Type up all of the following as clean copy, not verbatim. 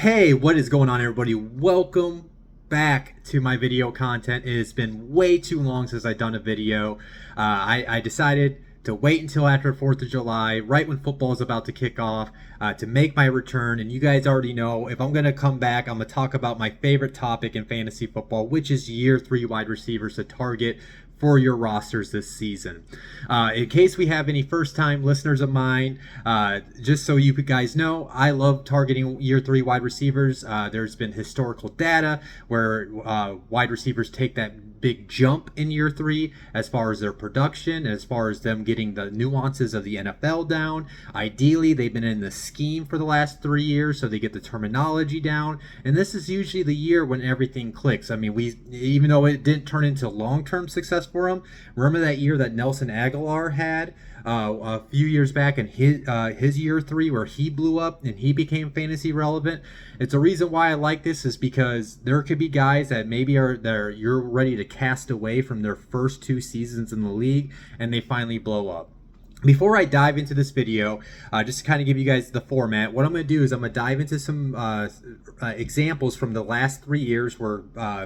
Hey, what is going on, everybody? Welcome back to my video content. It has been way too long since I've done a video. I decided to wait until after 4th of July, right when football is about to kick off, to make my return. And you guys already know, if I'm going to come back, I'm going to talk about my favorite topic in fantasy football, which is year 3 wide receivers to target for your rosters this season. In case we have any first-time listeners of mine, just so you guys know, I love targeting year 3 wide receivers. There's been historical data where wide receivers take that big jump in year 3 as far as their production, as far as them getting the nuances of the NFL down. Ideally, they've been in the scheme for the last 3 years, so they get the terminology down. And this is usually the year when everything clicks. I mean, even though it didn't turn into long-term success for him, remember that year that Nelson Aguilar had a few years back in his year 3 where he blew up and he became fantasy relevant? It's a reason why I like this, is because there could be guys that maybe you're ready to cast away from their first 2 seasons in the league and they finally blow up. Before I dive into this video, just to kind of give you guys the format, what I'm going to do is I'm going to dive into some examples from the last 3 years where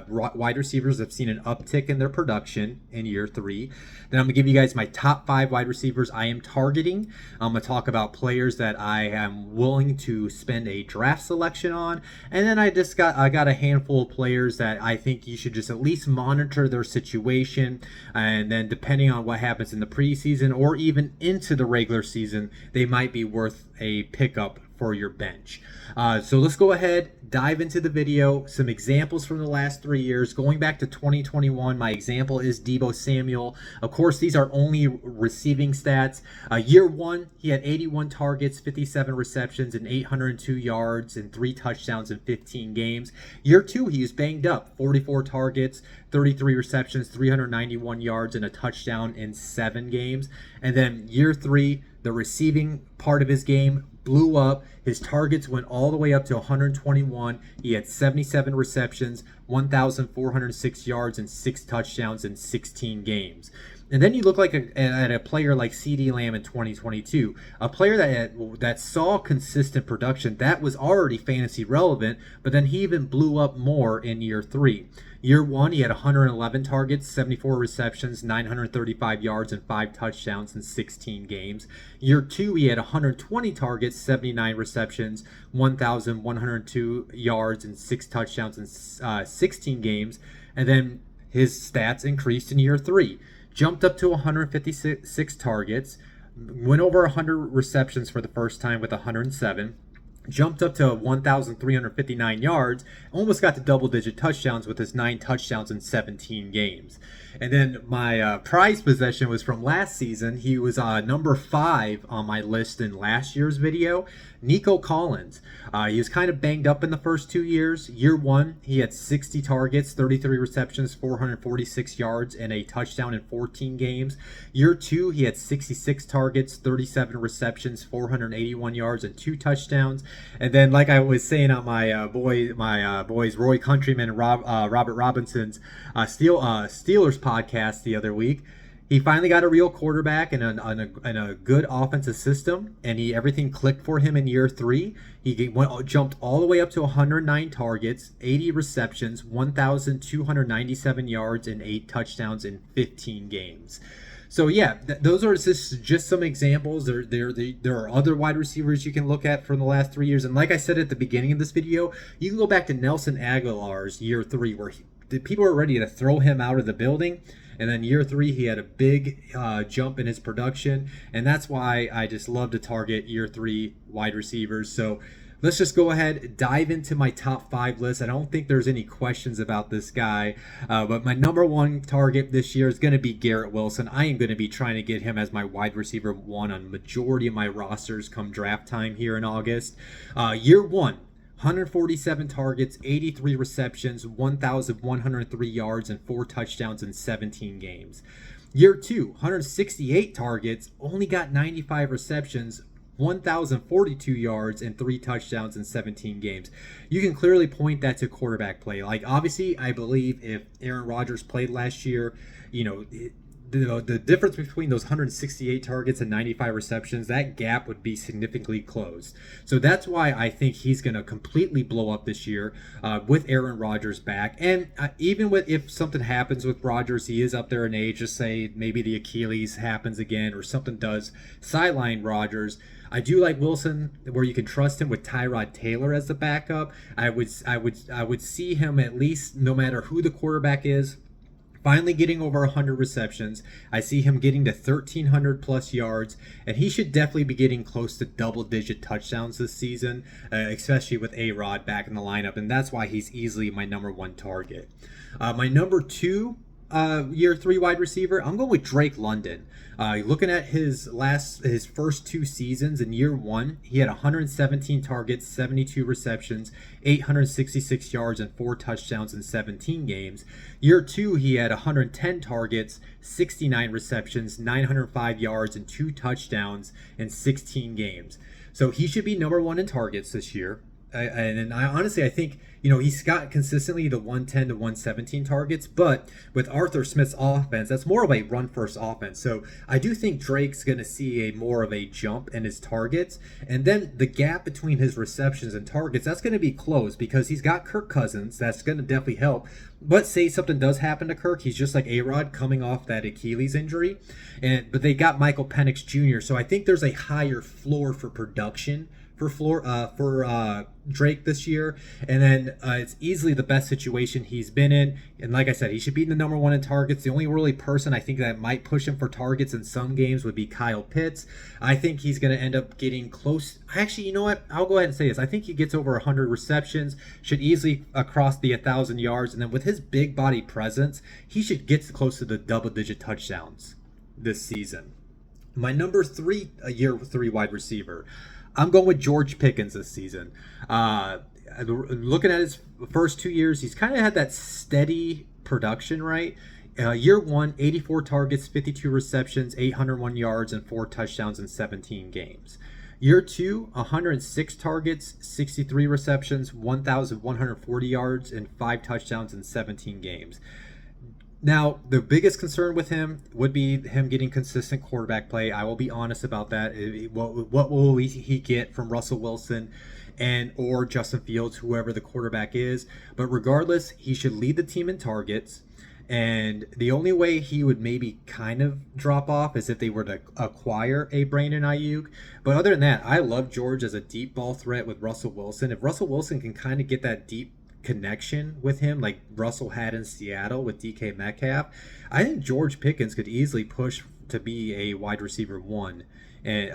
wide receivers have seen an uptick in their production in year 3. Then I'm going to give you guys my top 5 wide receivers I am targeting. I'm going to talk about players that I am willing to spend a draft selection on. And then I got a handful of players that I think you should just at least monitor their situation. And then depending on what happens in the preseason or even into the regular season, they might be worth a pickup for your bench. So let's go ahead, dive into the video. Some examples from the last 3 years. Going back to 2021, my example is Deebo Samuel. Of course, these are only receiving stats. Year 1, he had 81 targets, 57 receptions, and 802 yards, and 3 touchdowns in 15 games. Year 2, he was banged up. 44 targets, 33 receptions, 391 yards, and a touchdown in 7 games. And then year 3, the receiving part of his game blew up. His targets went all the way up to 121. He had 77 receptions, 1,406 yards, and 6 touchdowns in 16 games. And then you look at a player like CeeDee Lamb in 2022, a player that saw consistent production, that was already fantasy relevant, but then he even blew up more in year 3. Year 1, he had 111 targets, 74 receptions, 935 yards, and 5 touchdowns in 16 games. Year 2, he had 120 targets, 79 receptions, 1,102 yards, and 6 touchdowns in 16 games. And then his stats increased in year 3. Jumped up to 156 targets, went over 100 receptions for the first time with 107, jumped up to 1,359 yards, almost got to double-digit touchdowns with his 9 touchdowns in 17 games. And then my prize possession was from last season. He was number 5 on my list in last year's video, Nico Collins. He was kind of banged up in the first 2 years. Year 1, he had 60 targets, 33 receptions, 446 yards, and a touchdown in 14 games. Year 2, he had 66 targets, 37 receptions, 481 yards, and 2 touchdowns. And then, like I was saying on my boys Roy Countryman and Robert Robinson's Steelers podcast the other week, he finally got a real quarterback and a good offensive system, and everything clicked for him in year 3. He jumped all the way up to 109 targets, 80 receptions, 1,297 yards, and 8 touchdowns in 15 games. So yeah, those are just some examples. There are other wide receivers you can look at from the last 3 years. And like I said at the beginning of this video, you can go back to Nelson Aguilar's year 3, where people were ready to throw him out of the building. And then year 3, he had a big jump in his production. And that's why I just love to target year 3 wide receivers. So let's just go ahead, dive into my top 5 list. I don't think there's any questions about this guy. But my number 1 target this year is going to be Garrett Wilson. I am going to be trying to get him as my wide receiver 1 on majority of my rosters come draft time here in August. Year 1. 147 targets, 83 receptions, 1,103 yards, and 4 touchdowns in 17 games. Year 2, 168 targets, only got 95 receptions, 1,042 yards, and 3 touchdowns in 17 games. You can clearly point that to quarterback play. Like, obviously, I believe if Aaron Rodgers played last year, the difference between those 168 targets and 95 receptions, that gap would be significantly closed. So that's why I think he's going to completely blow up this year with Aaron Rodgers back. And even with if something happens with Rodgers, he is up there in age. Just say maybe the Achilles happens again or something does sideline Rodgers. I do like Wilson, where you can trust him with Tyrod Taylor as the backup. I would see him at least, no matter who the quarterback is, finally getting over 100 receptions. I see him getting to 1,300 plus yards, and he should definitely be getting close to double-digit touchdowns this season, especially with A-Rod back in the lineup, and that's why he's easily my number one target. My number two year three wide receiver, I'm going with Drake London. Looking at his first two seasons, in year one, he had 117 targets, 72 receptions, 866 yards, and 4 touchdowns in 17 games. Year two, he had 110 targets, 69 receptions, 905 yards, and 2 touchdowns in 16 games. So he should be number one in targets this year. And I honestly, I think, he's got consistently the 110 to 117 targets, but with Arthur Smith's offense, that's more of a run first offense. So I do think Drake's going to see more of a jump in his targets. And then the gap between his receptions and targets, that's going to be closed because he's got Kirk Cousins. That's going to definitely help. But say something does happen to Kirk, he's just like A-Rod coming off that Achilles injury. But they got Michael Penix Jr. So I think there's a higher floor for production for Drake this year, and then it's easily the best situation he's been in. And like I said, he should be the number one in targets. The only really person I think that might push him for targets in some games would be Kyle Pitts. I think he's going to end up getting close. Actually, you know what? I'll go ahead and say this. I think he gets over 100 receptions, should easily cross the 1,000 yards, and then with his big body presence, he should get close to the double-digit touchdowns this season. My number three, year three wide receiver, I'm going with George Pickens this season. Looking at his first 2 years, he's kind of had that steady production, right? Year one, 84 targets, 52 receptions, 801 yards, and 4 touchdowns in 17 games. Year two, 106 targets, 63 receptions, 1,140 yards, and 5 touchdowns in 17 games. Now, the biggest concern with him would be him getting consistent quarterback play. I will be honest about that. What will he get from Russell Wilson or Justin Fields, whoever the quarterback is? But regardless, he should lead the team in targets. And the only way he would maybe kind of drop off is if they were to acquire a Brandon Ayuk. But other than that, I love George as a deep ball threat with Russell Wilson. If Russell Wilson can kind of get that deep connection with him like Russell had in Seattle with DK Metcalf, I think George Pickens could easily push to be a wide receiver one and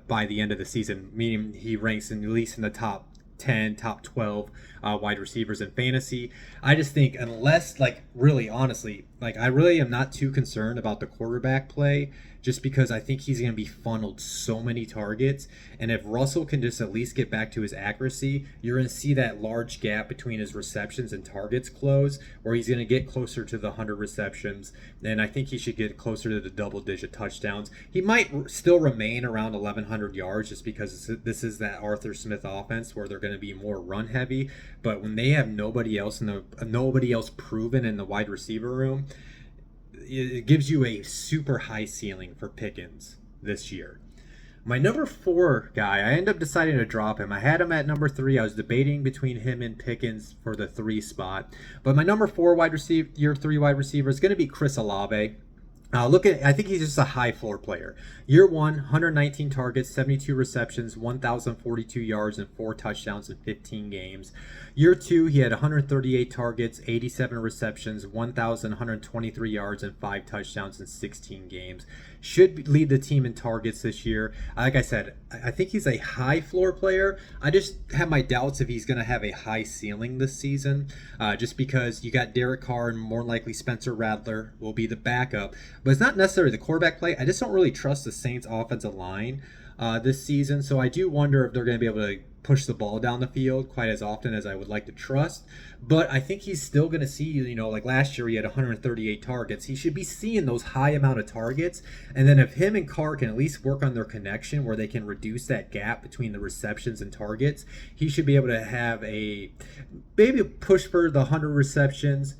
by the end of the season, meaning he ranks at least in the top 10, top 12 wide receivers in fantasy. I just think unless, really honestly, I really am not too concerned about the quarterback play, just because I think he's going to be funneled so many targets. And if Russell can just at least get back to his accuracy, you're going to see that large gap between his receptions and targets close, where he's going to get closer to the 100 receptions. And I think he should get closer to the double-digit touchdowns. He might still remain around 1,100 yards just because this is that Arthur Smith offense where they're going to be more run-heavy. But when they have nobody else proven in the wide receiver room, it gives you a super high ceiling for Pickens this year. My number 4 guy, I ended up deciding to drop him. I had him at number 3. I was debating between him and Pickens for the 3 spot. But my number 4 wide receiver, year 3 wide receiver, is going to be Chris Olave. I think he's just a high floor player. Year 1, 119 targets, 72 receptions, 1,042 yards, and 4 touchdowns in 15 games. Year 2, he had 138 targets, 87 receptions, 1,123 yards, and 5 touchdowns in 16 games. Should lead the team in targets this year. Like I said, I think he's a high floor player. I just have my doubts if he's going to have a high ceiling this season, just because you got Derek Carr and more likely Spencer Rattler will be the backup. But it's not necessarily the quarterback play. I just don't really trust the Saints offensive line this season. So I do wonder if they're going to be able to push the ball down the field quite as often as I would like to trust. But I think he's still going to see, like last year he had 138 targets. He should be seeing those high amount of targets. And then if him and Carr can at least work on their connection where they can reduce that gap between the receptions and targets, he should be able to have maybe a push for the 100 receptions,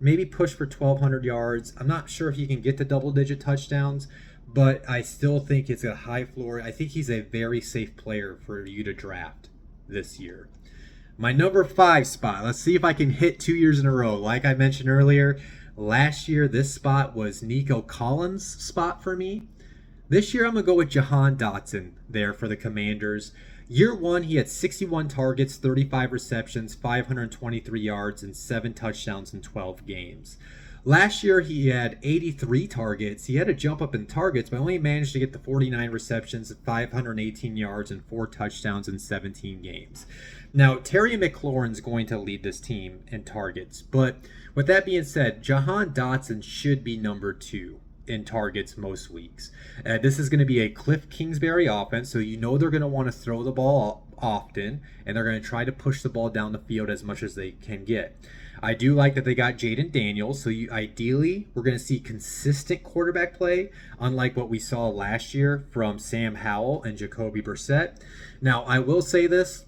maybe push for 1,200 yards. I'm not sure if he can get to double-digit touchdowns, but I still think it's a high floor. I think he's a very safe player for you to draft this year. My number 5 spot. Let's see if I can hit 2 years in a row. Like I mentioned earlier, last year this spot was Nico Collins' spot for me. This year I'm going to go with Jahan Dotson there for the Commanders. Year 1, he had 61 targets, 35 receptions, 523 yards, and 7 touchdowns in 12 games. Last year, he had 83 targets. He had a jump up in targets, but only managed to get the 49 receptions, 518 yards, and 4 touchdowns in 17 games. Now, Terry McLaurin's going to lead this team in targets, but with that being said, Jahan Dotson should be number 2 in targets most weeks. This is going to be a Cliff Kingsbury offense, so you know they're going to want to throw the ball often, and they're going to try to push the ball down the field as much as they can get. I do like that they got Jaden Daniels, so ideally we're going to see consistent quarterback play, unlike what we saw last year from Sam Howell and Jacoby Brissett. Now, I will say this,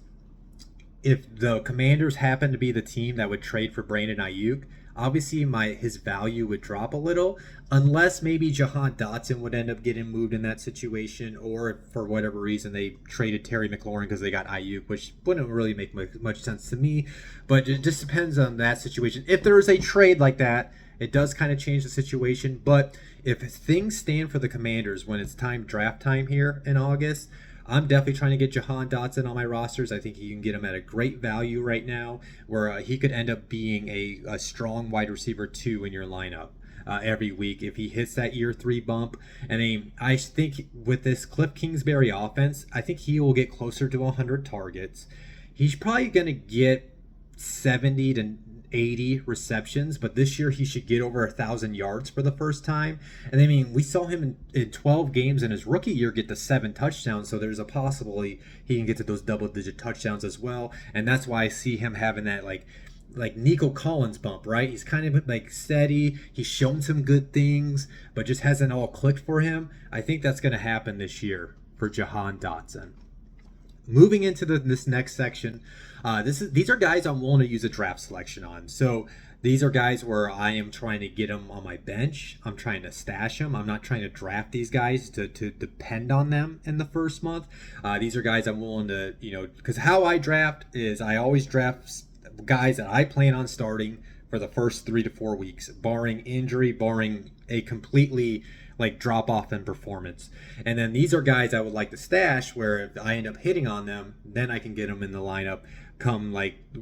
if the Commanders happen to be the team that would trade for Brandon Ayuk, obviously his value would drop a little, unless maybe Jahan Dotson would end up getting moved in that situation, or if for whatever reason they traded Terry McLaurin because they got Ayuk, which wouldn't really make much sense to me. But it just depends on that situation. If there is a trade like that, it does kind of change the situation. But if things stand for the Commanders when it's draft time here in August, I'm definitely trying to get Jahan Dotson on my rosters. I think you can get him at a great value right now, where he could end up being a strong wide receiver 2 in your lineup every week if he hits that year 3 bump. And I think with this Cliff Kingsbury offense, I think he will get closer to 100 targets. He's probably going to get 70 to 80 receptions, but this year he should get over 1,000 yards for the first time. And I mean, we saw him in 12 games in his rookie year get to 7 touchdowns, so there's a possibility he can get to those double-digit touchdowns as well. And that's why I see him having that like Nico Collins bump, right? He's kind of like steady. He's shown some good things, but just hasn't all clicked for him. I think that's going to happen this year for Jahan Dotson. Moving into this next section, these are guys I'm willing to use a draft selection on. So these are guys where I am trying to get them on my bench. I'm trying to stash them. I'm not trying to draft these guys to depend on them in the first month. These are guys I'm willing to, because how I draft is I always draft guys that I plan on starting for the first 3 to 4 weeks, barring injury, barring a completely drop off in performance. And then these are guys I would like to stash, where if I end up hitting on them, then I can get them in the lineup come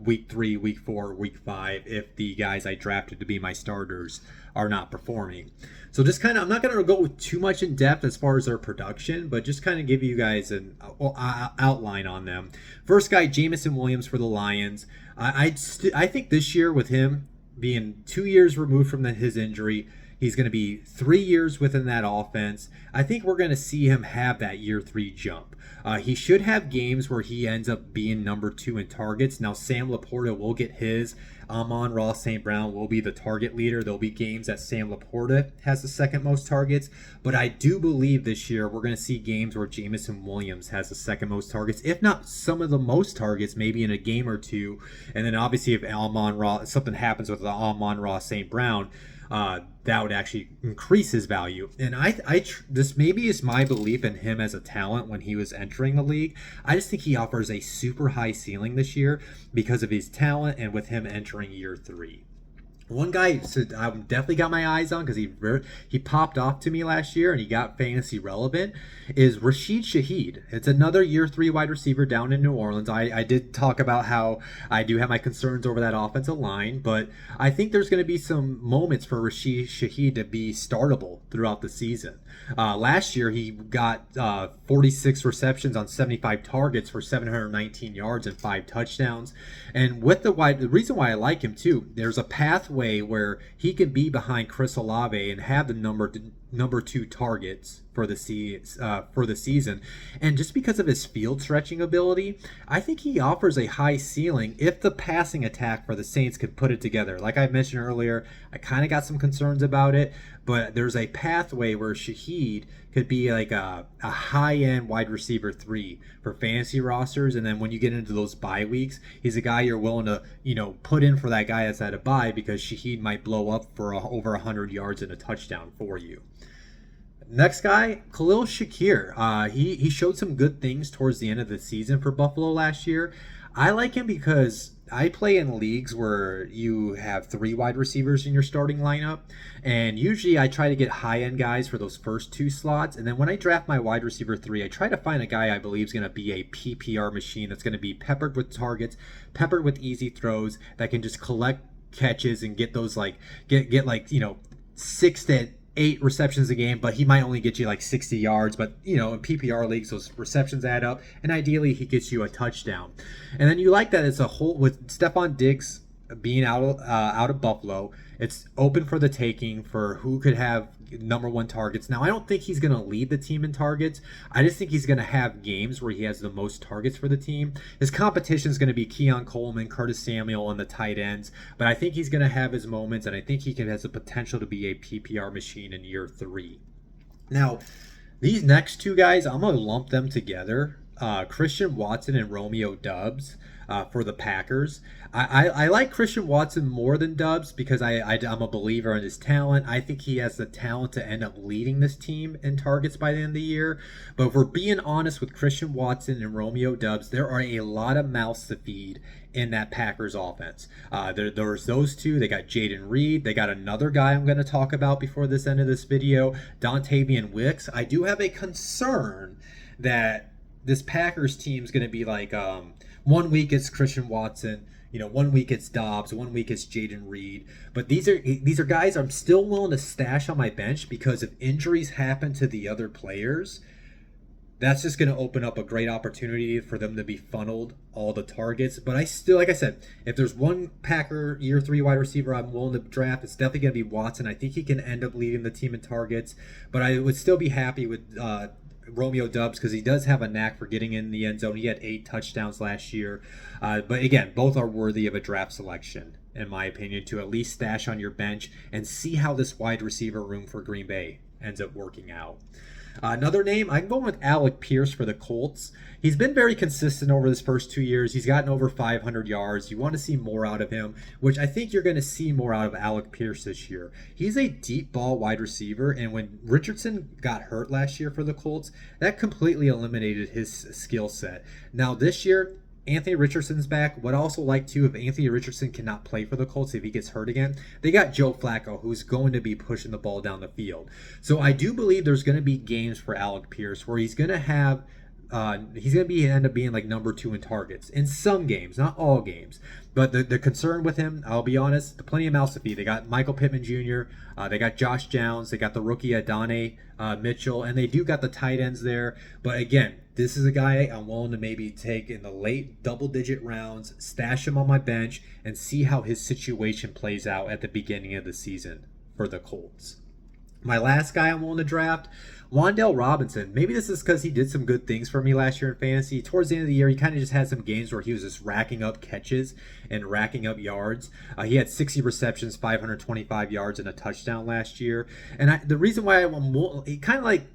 week 3, week 4, week 5, if the guys I drafted to be my starters are not performing. So just I'm not going to go with too much in depth as far as their production, but just kind of give you guys an outline on them. First guy, Jameson Williams for the Lions. I think this year, with him being 2 years removed from his injury, he's going to be 3 years within that offense. I think we're going to see him have that year 3 jump. He should have games where he ends up being number 2 in targets. Now, Sam Laporta will get his. Amon-Ra St. Brown will be the target leader. There'll be games that Sam Laporta has the second most targets. But I do believe this year we're going to see games where Jameson Williams has the second most targets, if not some of the most targets, maybe in a game or two. And then obviously if something happens with the Amon-Ra St. Brown, that would actually increase his value. And this maybe is my belief in him as a talent when he was entering the league. I just think he offers a super high ceiling this year because of his talent and with him entering year 3. One guy I've definitely got my eyes on because he popped off to me last year and he got fantasy relevant is Rashid Shaheed. It's another year 3 wide receiver down in New Orleans. I did talk about how I do have my concerns over that offensive line, but I think there's going to be some moments for Rashid Shaheed to be startable throughout the season. Last year he got 46 receptions on 75 targets for 719 yards and 5 touchdowns. And with the reason why I like him too, there's a pathway where he can be behind Chris Olave and have the number 2 targets for the season. And just because of his field stretching ability, I think he offers a high ceiling if the passing attack for the Saints could put it together. Like I mentioned earlier, I kind of got some concerns about it, but there's a pathway where Shaheed could be like a high-end wide receiver 3 for fantasy rosters, and then when you get into those bye weeks, he's a guy you're willing to, put in for that guy that's at a bye because Shaheed might blow up for over 100 yards and a touchdown for you. Next guy, Khalil Shakir. He showed some good things towards the end of the season for Buffalo last year. I like him because I play in leagues where you have 3 wide receivers in your starting lineup, and usually I try to get high-end guys for those first 2 slots, and then when I draft my wide receiver 3, I try to find a guy I believe is going to be a PPR machine that's going to be peppered with targets, peppered with easy throws, that can just collect catches and get those get 6 to 8 receptions a game, but he might only get you like 60 yards. But in PPR leagues, those receptions add up, and ideally he gets you a touchdown. And then you like that it's a whole with Stephon Diggs being out of Buffalo. It's open for the taking for who could have number 1 targets. Now, I don't think he's going to lead the team in targets. I just think he's going to have games where he has the most targets for the team. His competition is going to be Keon Coleman, Curtis Samuel, and the tight ends. But I think he's going to have his moments, and I think he has the potential to be a PPR machine in year 3. Now, these next 2 guys, I'm going to lump them together. Christian Watson and Romeo Doubs for the Packers. I like Christian Watson more than Doubs because I'm a believer in his talent. I think he has the talent to end up leading this team in targets by the end of the year. But if we're being honest with Christian Watson and Romeo Doubs, there are a lot of mouths to feed in that Packers offense. There's those 2. They got Jaden Reed. They got another guy I'm going to talk about before this end of this video, Dontavian Wicks. I do have a concern that this Packers team is going to be like 1 week it's Christian Watson, 1 week it's Dobbs, 1 week it's Jaden Reed. But these are guys I'm still willing to stash on my bench because if injuries happen to the other players, that's just going to open up a great opportunity for them to be funneled all the targets. But I still, like I said, if there's one Packer year 3 wide receiver I'm willing to draft, it's definitely going to be Watson. I think he can end up leading the team in targets, but I would still be happy with Romeo Doubs because he does have a knack for getting in the end zone. He had 8 touchdowns last year. But again, both are worthy of a draft selection, in my opinion, to at least stash on your bench and see how this wide receiver room for Green Bay ends up working out. Another name, I'm going with Alec Pierce for the Colts. He's been very consistent over his first 2 years. He's gotten over 500 yards. You want to see more out of him, which I think you're going to see more out of Alec Pierce this year. He's a deep ball wide receiver, and when Richardson got hurt last year for the Colts, that completely eliminated his skill set. Now this year, Anthony Richardson's back. What I also like too, if Anthony Richardson cannot play for the Colts, if he gets hurt again, they got Joe Flacco, who's going to be pushing the ball down the field. So I do believe there's going to be games for Alec Pierce where he's going to have end up being like number 2 in targets in some games, not all games. But the concern with him, I'll be honest, plenty of mouths to feed. They got Michael Pittman Jr., they got Josh Downs, they got the rookie Adonai Mitchell, and they do got the tight ends there. But again, this is a guy I'm willing to maybe take in the late double-digit rounds, stash him on my bench, and see how his situation plays out at the beginning of the season for the Colts. My last guy I'm willing to draft, Wan'Dale Robinson. Maybe this is because he did some good things for me last year in fantasy. Towards the end of the year, he kind of just had some games where he was just racking up catches and racking up yards. He had 60 receptions, 525 yards, and a touchdown last year. And the reason why he kind of like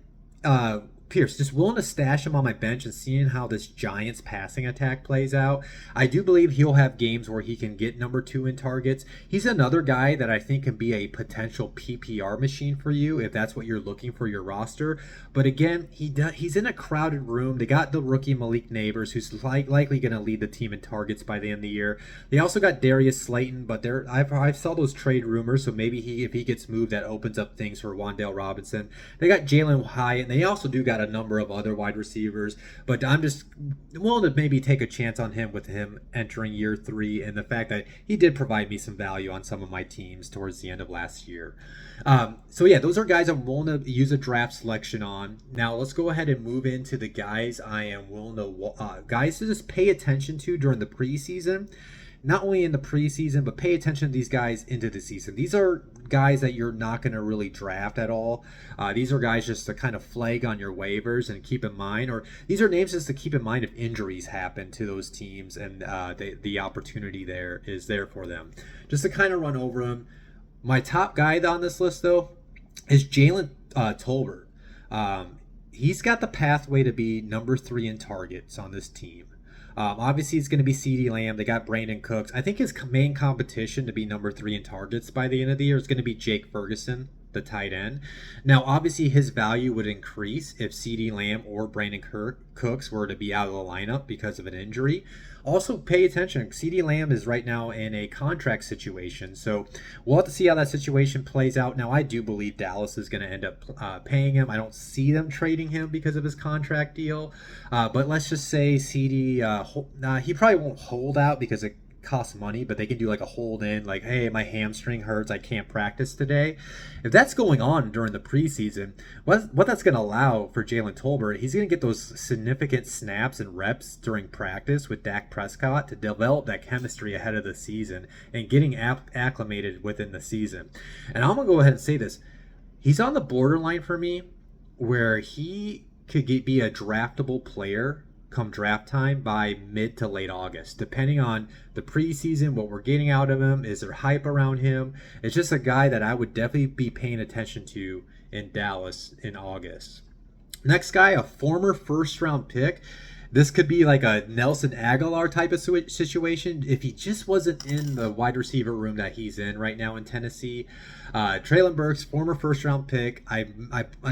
Pierce, just willing to stash him on my bench and seeing how this Giants passing attack plays out. I do believe he'll have games where he can get number 2 in targets. He's another guy that I think can be a potential PPR machine for you if that's what you're looking for your roster. But again, he's in a crowded room. They got the rookie Malik Neighbors, who's likely going to lead the team in targets by the end of the year. They also got Darius Slayton, but I saw those trade rumors, so maybe if he gets moved, that opens up things for Wan'Dale Robinson. They got Jalen Hyatt, and they also do got a number of other wide receivers, but I'm just willing to maybe take a chance on him with him entering year 3 and the fact that he did provide me some value on some of my teams towards the end of last year. So yeah, those are guys I'm willing to use a draft selection on. Now let's go ahead and move into the guys I am willing to guys to just pay attention to during the preseason. not only in the preseason, but pay attention to these guys into the season. These are guys that you're not going to really draft at all. These are guys just to kind of flag on your waivers and keep in mind, or these are names just to keep in mind if injuries happen to those teams and the opportunity there is there for them. Just to kind of run over them. My top guy on this list, though, is Jalen Tolbert. He's got the pathway to be number 3 in targets on this team. Obviously, it's going to be CeeDee Lamb. They got Brandon Cooks. I think his main competition to be number 3 in targets by the end of the year is going to be Jake Ferguson, the tight end. Now, obviously, his value would increase if CeeDee Lamb or Brandon Cooks were to be out of the lineup because of an injury. Also, pay attention. CeeDee Lamb is right now in a contract situation, so we'll have to see how that situation plays out. Now, I do believe Dallas is going to end up paying him. I don't see them trading him because of his contract deal, but let's just say CeeDee, he probably won't hold out because it costs money, but they can do like a hold in, like, hey, my hamstring hurts, I can't practice today. If that's going on during the preseason, what that's going to allow for Jalen Tolbert, he's going to get those significant snaps and reps during practice with Dak Prescott to develop that chemistry ahead of the season and getting acclimated within the season. And I'm going to go ahead and say this. He's on the borderline for me where he could be a draftable player come draft time by mid to late August, depending on the preseason, what we're getting out of him. Is there hype around him? It's just a guy that I would definitely be paying attention to in Dallas in August. Next guy, a former first round pick. This could be like a Nelson Aguilar type of situation if he just wasn't in the wide receiver room that he's in right now in Tennessee. Treylon Burks, former first-round pick. I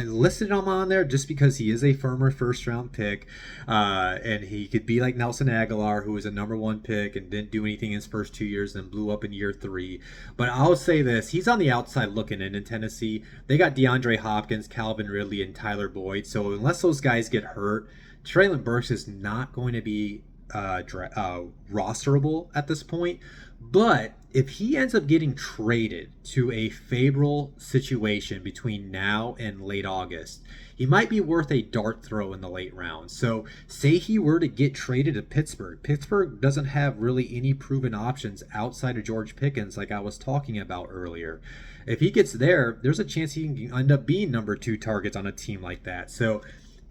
listed him on there just because he is a former first-round pick, and he could be like Nelson Aguilar, who was a number 1 pick and didn't do anything in his first 2 years and blew up in year 3. But I'll say this. He's on the outside looking in Tennessee. They got DeAndre Hopkins, Calvin Ridley, and Tyler Boyd. So unless those guys get hurt, Treylon Burks is not going to be rosterable at this point. But if he ends up getting traded to a favorable situation between now and late August, he might be worth a dart throw in the late rounds. So say he were to get traded to Pittsburgh. Pittsburgh doesn't have really any proven options outside of George Pickens like I was talking about earlier. If he gets there, there's a chance he can end up being number 2 targets on a team like that. So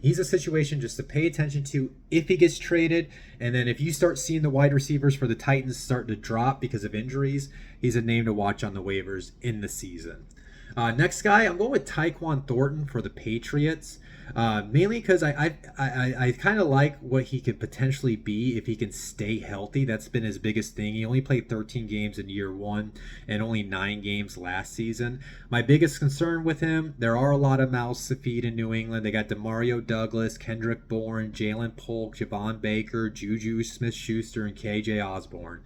he's a situation just to pay attention to if he gets traded. And then if you start seeing the wide receivers for the Titans start to drop because of injuries, he's a name to watch on the waivers in the season. Next guy, I'm going with Tyquan Thornton for the Patriots. Mainly because I kind of like what he could potentially be if he can stay healthy. That's been his biggest thing. He only played 13 games in year 1 and only 9 games last season. My biggest concern with him, there are a lot of mouths to feed in New England. They got Demario Douglas, Kendrick Bourne, Jalen Polk, Javon Baker, Juju Smith-Schuster, and KJ Osborne.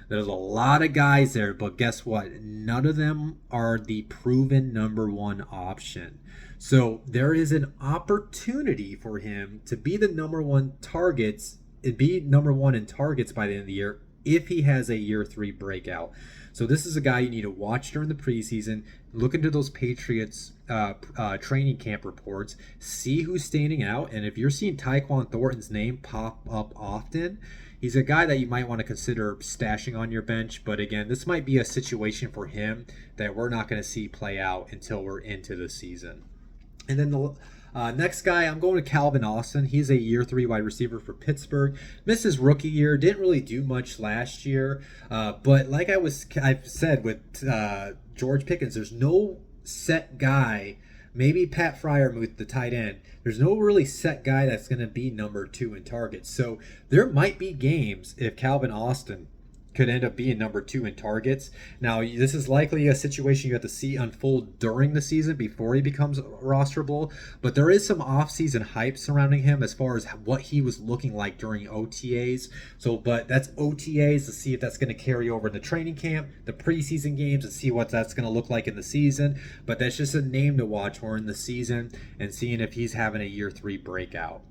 There's a lot of guys there, but guess what? None of them are the proven number 1 option. So there is an opportunity for him to be the number 1 targets, be number 1 in targets by the end of the year if he has a year 3 breakout. So this is a guy you need to watch during the preseason. Look into those Patriots training camp reports. See who's standing out. And if you're seeing Tyquan Thornton's name pop up often, he's a guy that you might want to consider stashing on your bench. But again, this might be a situation for him that we're not going to see play out until we're into the season. And then the next guy, I'm going to Calvin Austin. He's a year 3 wide receiver for Pittsburgh. Missed his rookie year. Didn't really do much last year. But like I've said with George Pickens, there's no set guy. Maybe Pat Freiermuth, the tight end. There's no really set guy that's going to be number 2 in targets. So there might be games if Calvin Austin could end up being number 2 in targets. Now, this is likely a situation you have to see unfold during the season before he becomes rosterable, but there is some off-season hype surrounding him as far as what he was looking like during OTAs. So, but that's OTAs to see if that's going to carry over in the training camp, the preseason games, and see what that's going to look like in the season. But that's just a name to watch for in the season and seeing if he's having a year 3 breakout.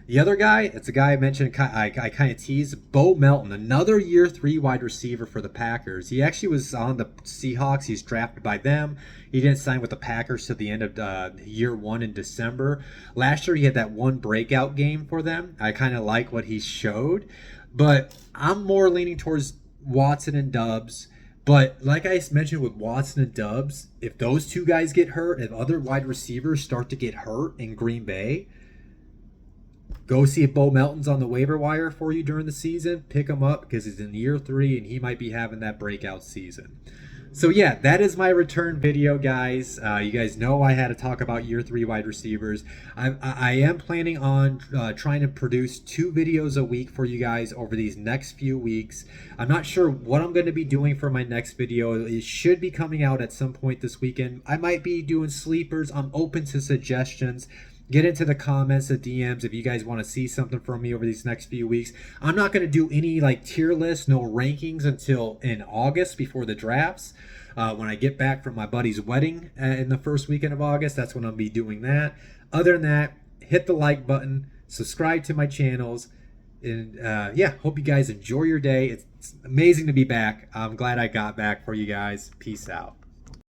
The other guy, it's a guy I mentioned, I kind of teased, Bo Melton, another year 3 wide receiver for the Packers. He actually was on the Seahawks. He's drafted by them. He didn't sign with the Packers to the end of year 1 in December. Last year, he had that 1 breakout game for them. I kind of like what he showed, but I'm more leaning towards Watson and Dubs. But like I mentioned with Watson and Dubs, if those two guys get hurt, if other wide receivers start to get hurt in Green Bay, go see if Bo Melton's on the waiver wire for you during the season. Pick him up because he's in year 3 and he might be having that breakout season. So yeah, that is my return video, guys. You guys know I had to talk about year 3 wide receivers. I am planning on trying to produce 2 videos a week for you guys over these next few weeks. I'm not sure what I'm going to be doing for my next video. It should be coming out at some point this weekend. I might be doing sleepers. I'm open to suggestions. Get into the comments, the DMs, if you guys want to see something from me over these next few weeks. I'm not going to do any like tier lists, no rankings until in August before the drafts. When I get back from my buddy's wedding in the first weekend of August, that's when I'll be doing that. Other than that, hit the like button, subscribe to my channels, and yeah, hope you guys enjoy your day. It's amazing to be back. I'm glad I got back for you guys. Peace out.